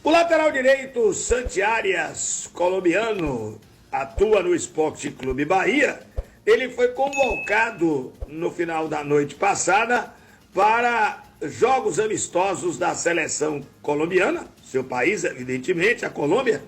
O lateral direito Santi Arias, colombiano, atua no Esporte Clube Bahia. Ele foi convocado no final da noite passada para jogos amistosos da seleção colombiana, seu país, evidentemente, a Colômbia,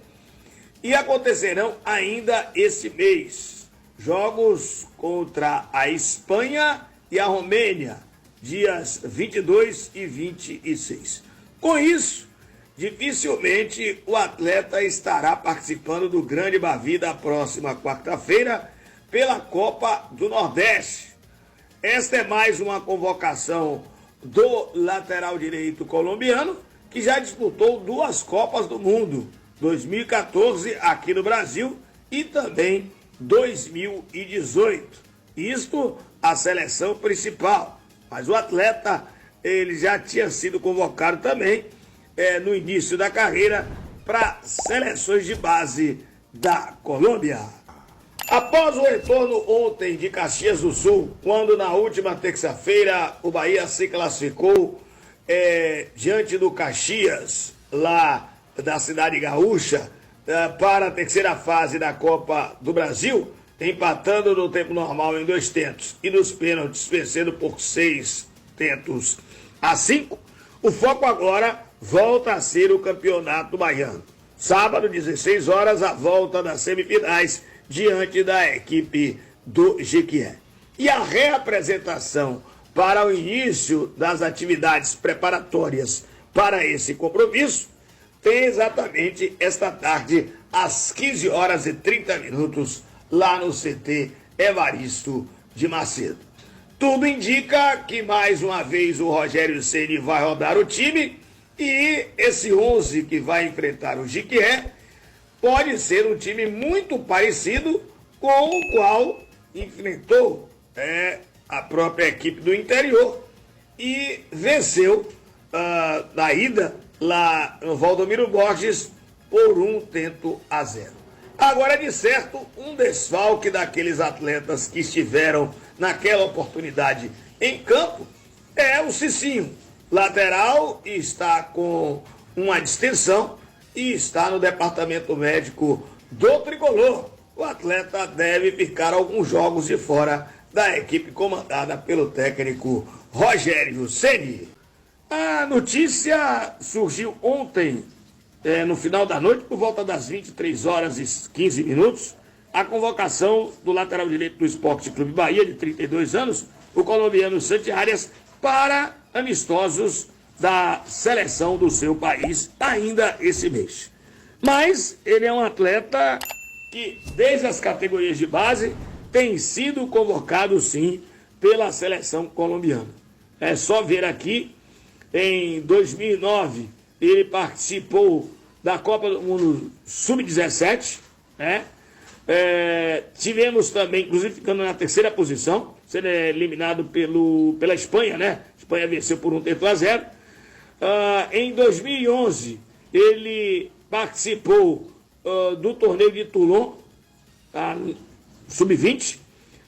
e acontecerão ainda esse mês. Jogos contra a Espanha e a Romênia, dias 22 e 26. Com isso, dificilmente o atleta estará participando do Grande Bavi da próxima quarta-feira pela Copa do Nordeste. Esta é mais uma convocação do lateral direito colombiano, que já disputou 2 Copas do Mundo, 2014 aqui no Brasil e também 2018. Isto a seleção principal. Mas o atleta, ele já tinha sido convocado também no início da carreira para seleções de base da Colômbia. Após o retorno ontem de Caxias do Sul, quando na última terça-feira o Bahia se classificou diante do Caxias, lá da cidade gaúcha, para a terceira fase da Copa do Brasil, empatando no tempo normal em 2 tentos e nos pênaltis vencendo por 6-5, o foco agora volta a ser o Campeonato Baiano. Sábado, 16 horas, a volta das semifinais diante da equipe do Jequié. E a reapresentação para o início das atividades preparatórias para esse compromisso tem exatamente esta tarde, às 15 horas e 30 minutos, lá no CT Evaristo de Macedo. Tudo indica que mais uma vez o Rogério Ceni vai rodar o time e esse 11 que vai enfrentar o Jequié pode ser um time muito parecido com o qual enfrentou a própria equipe do interior e venceu na ida lá no Valdomiro Borges por 1-0. Agora, de certo, um desfalque daqueles atletas que estiveram naquela oportunidade em campo é o Cicinho. Lateral, está com uma distensão e está no departamento médico do Tricolor. O atleta deve ficar alguns jogos de fora da equipe comandada pelo técnico Rogério Ceni. A notícia surgiu ontem, no final da noite, por volta das 23 horas e 15 minutos, a convocação do lateral direito do Esporte Clube Bahia, de 32 anos, o colombiano Santi Arias, para amistosos da seleção do seu país ainda esse mês. Mas ele é um atleta que, desde as categorias de base, tem sido convocado, sim, pela seleção colombiana. É só ver aqui, em 2009, ele participou da Copa do Mundo Sub-17, né? Tivemos também, inclusive ficando na 3ª posição, sendo eliminado pela Espanha, né? A Espanha venceu por 1-0. Em 2011, ele participou do torneio de Toulon, Sub-20.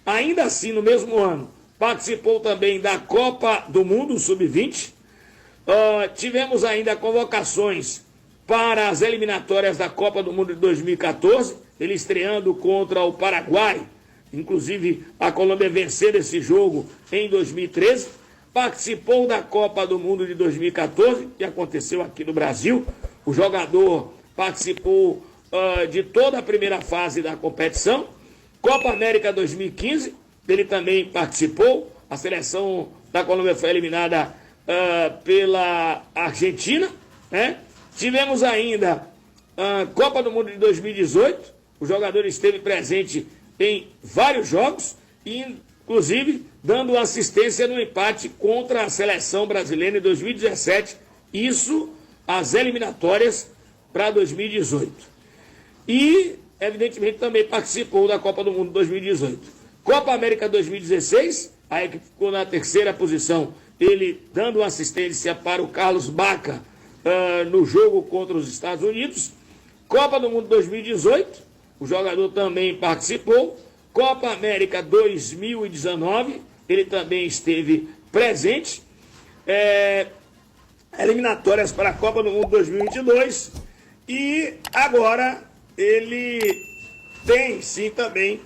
Ainda assim, no mesmo ano, participou também da Copa do Mundo Sub-20. Tivemos ainda convocações para as eliminatórias da Copa do Mundo de 2014, ele estreando contra o Paraguai, inclusive a Colômbia vencendo esse jogo em 2013, participou da Copa do Mundo de 2014, que aconteceu aqui no Brasil. O jogador participou de toda a primeira fase da competição. Copa América 2015, ele também participou, a seleção da Colômbia foi eliminada pela Argentina, né? Tivemos ainda a Copa do Mundo de 2018, o jogador esteve presente em vários jogos, inclusive dando assistência no empate contra a seleção brasileira em 2017, isso as eliminatórias para 2018. E, evidentemente, também participou da Copa do Mundo 2018. Copa América 2016, a equipe ficou na 3ª posição, ele dando assistência para o Carlos Baca no jogo contra os Estados Unidos. Copa do Mundo 2018, o jogador também participou. Copa América 2019, ele também esteve presente. eliminatórias para a Copa do Mundo 2022 e agora ele tem sim também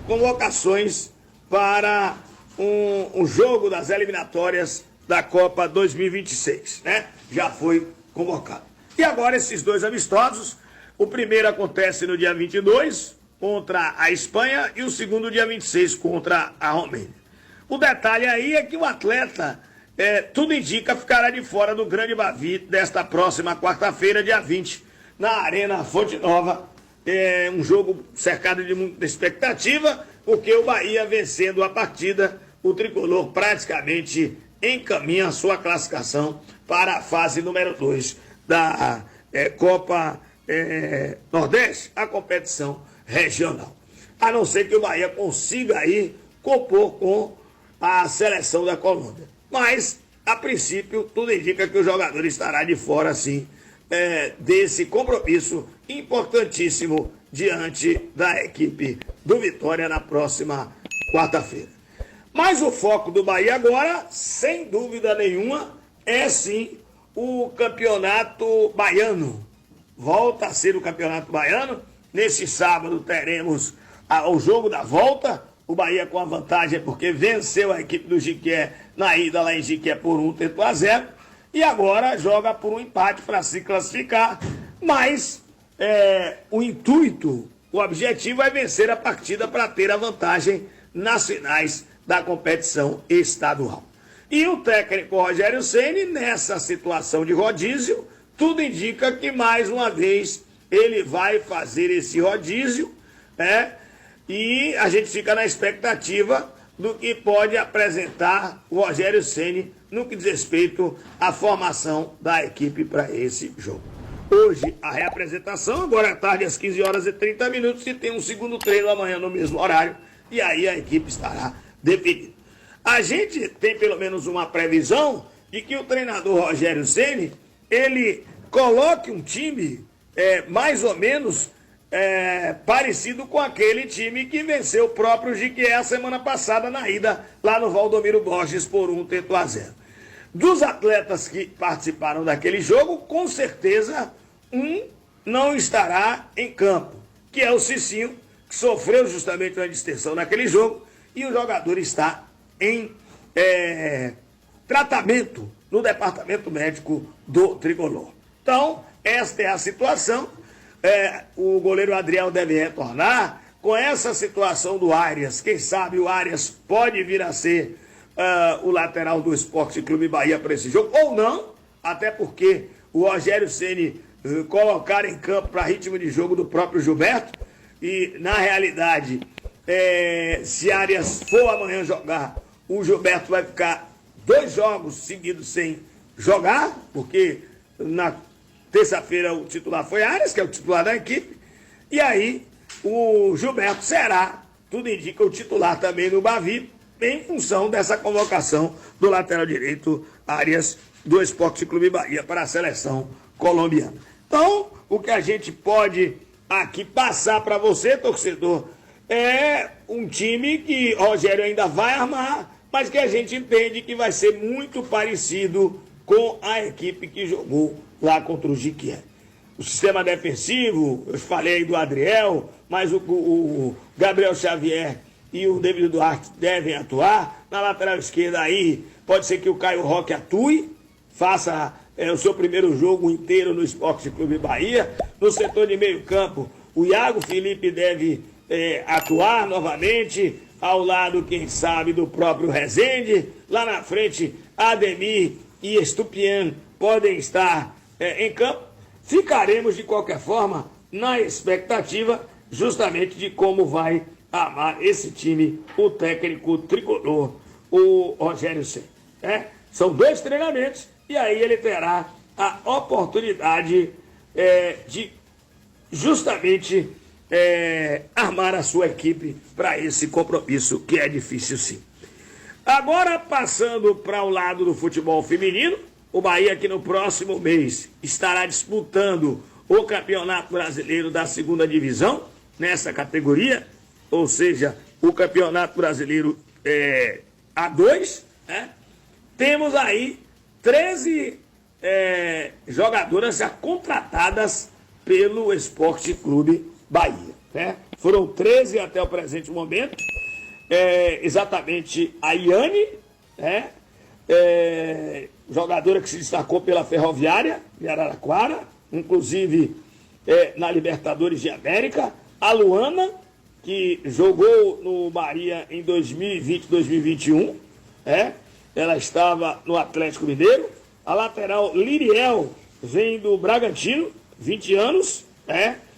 convocações para um jogo das eliminatórias da Copa 2026, né? Já foi convocado. E agora esses dois amistosos, o primeiro acontece no dia 22 contra a Espanha e o segundo dia 26 contra a Romênia. O detalhe aí é que o atleta, tudo indica, ficará de fora do Grande Bavi desta próxima quarta-feira, dia 20, na Arena Fonte Nova. É um jogo cercado de muita expectativa, porque o Bahia, vencendo a partida, o tricolor praticamente encaminha a sua classificação para a fase número 2 da Copa Nordeste, a competição regional. A não ser que o Bahia consiga aí compor com a seleção da Colômbia. Mas, a princípio, tudo indica que o jogador estará de fora, sim, desse compromisso importantíssimo diante da equipe do Vitória na próxima quarta-feira. Mas o foco do Bahia agora, sem dúvida nenhuma, é sim o Campeonato Baiano. Volta a ser o Campeonato Baiano. Neste sábado teremos o jogo da volta. O Bahia com a vantagem porque venceu a equipe do Jiquié na ida lá em Jiquié por 1-0. E agora joga por um empate para se classificar. Mas o intuito, o objetivo é vencer a partida para ter a vantagem nas finais da competição estadual. E o técnico Rogério Ceni, nessa situação de rodízio, tudo indica que mais uma vez ele vai fazer esse rodízio, e a gente fica na expectativa do que pode apresentar o Rogério Ceni no que diz respeito à formação da equipe para esse jogo. Hoje, a reapresentação, agora à tarde, às 15h30, e tem um segundo treino amanhã no mesmo horário, e aí a equipe estará definida. A gente tem pelo menos uma previsão de que o treinador Rogério Ceni, ele coloque um time mais ou menos parecido com aquele time que venceu o próprio Jiquié a semana passada na ida lá no Valdomiro Borges por 1-0. Dos atletas que participaram daquele jogo, com certeza um não estará em campo, que é o Cicinho, que sofreu justamente uma distensão naquele jogo, e o jogador está em tratamento no departamento médico do tricolor. Então, esta é a situação. O goleiro Adriel deve retornar. Com essa situação do Arias, quem sabe o Arias pode vir a ser o lateral do Esporte Clube Bahia para esse jogo, ou não, até porque o Rogério Ceni colocar em campo para ritmo de jogo do próprio Gilberto, e na realidade, se Arias for amanhã jogar, o Gilberto vai ficar 2 jogos seguidos sem jogar, porque na terça-feira o titular foi Arias, que é o titular da equipe, e aí o Gilberto será, tudo indica, o titular também no Bavi, em função dessa convocação do lateral direito Arias do Esporte Clube Bahia para a seleção colombiana. Então, o que a gente pode aqui passar para você, torcedor, é um time que Rogério ainda vai armar, mas que a gente entende que vai ser muito parecido com a equipe que jogou lá contra o Jiquié. O sistema defensivo, eu falei do Adriel, mas o Gabriel Xavier e o David Duarte devem atuar. Na lateral esquerda aí, pode ser que o Caio Roque atue, faça o seu primeiro jogo inteiro no Esporte Clube Bahia. No setor de meio campo, o Iago Felipe deve atuar novamente, ao lado, quem sabe, do próprio Rezende. Lá na frente, Ademir e Estupian podem estar em campo. Ficaremos, de qualquer forma, na expectativa justamente de como vai armar esse time, o técnico tricolor, o Rogério Ceni. São 2 treinamentos e aí ele terá a oportunidade de justamente armar a sua equipe para esse compromisso, que é difícil sim. Agora, passando para o lado do futebol feminino, o Bahia, que no próximo mês estará disputando o Campeonato Brasileiro da 2ª Divisão, nessa categoria, ou seja, o Campeonato Brasileiro A2, Temos aí 13 jogadoras já contratadas pelo Esporte Clube Bahia, né? Foram 13 até o presente momento, exatamente a Iane, né? Jogadora que se destacou pela Ferroviária de Araraquara, inclusive na Libertadores de América, a Luana, que jogou no Bahia em 2020, 2021, ela estava no Atlético Mineiro. A lateral Liriel vem do Bragantino, 20 anos,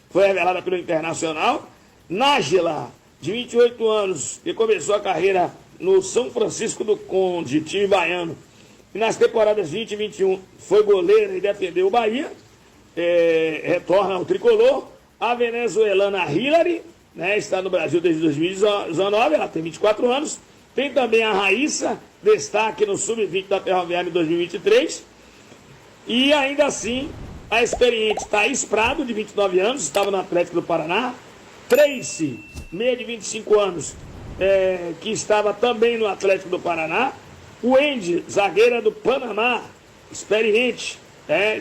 foi revelada pelo Internacional. Nájila, de 28 anos, que começou a carreira no São Francisco do Conde, time baiano, e nas temporadas 20 e 21 foi goleira e defendeu o Bahia, retorna ao tricolor. A venezuelana Hillary, está no Brasil desde 2019, ela tem 24 anos. Tem também a Raíssa, destaque no Sub-20 da Ferroviária em 2023. E ainda assim, a experiente Thaís Prado, de 29 anos, estava no Atlético do Paraná. Tracy, meia de 25 anos, que estava também no Atlético do Paraná. Wendy, zagueira do Panamá, experiente,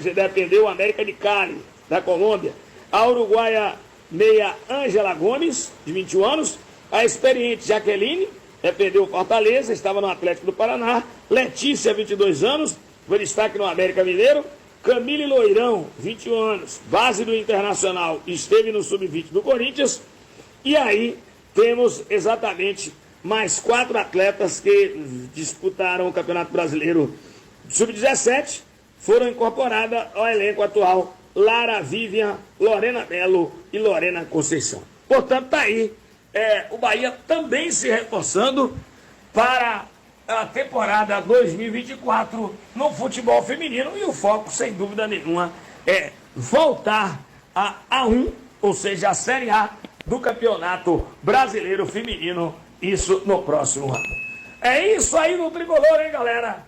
já defendeu o América de Cali, da Colômbia. A uruguaia meia Ângela Gomes, de 21 anos. A experiente Jaqueline, defendeu o Fortaleza, estava no Atlético do Paraná. Letícia, 22 anos, foi destaque no América Mineiro. Camille Loirão, 21 anos, base do Internacional, esteve no Sub-20 do Corinthians. E aí temos exatamente mais 4 atletas que disputaram o Campeonato Brasileiro Sub-17, foram incorporadas ao elenco atual: Lara Vivian, Lorena Melo e Lorena Conceição. Portanto, está aí o Bahia também se reforçando para a temporada 2024 no futebol feminino, e o foco, sem dúvida nenhuma, é voltar a A1, ou seja, a Série A do Campeonato Brasileiro Feminino, isso no próximo ano. É isso aí no Tricolor, hein, galera?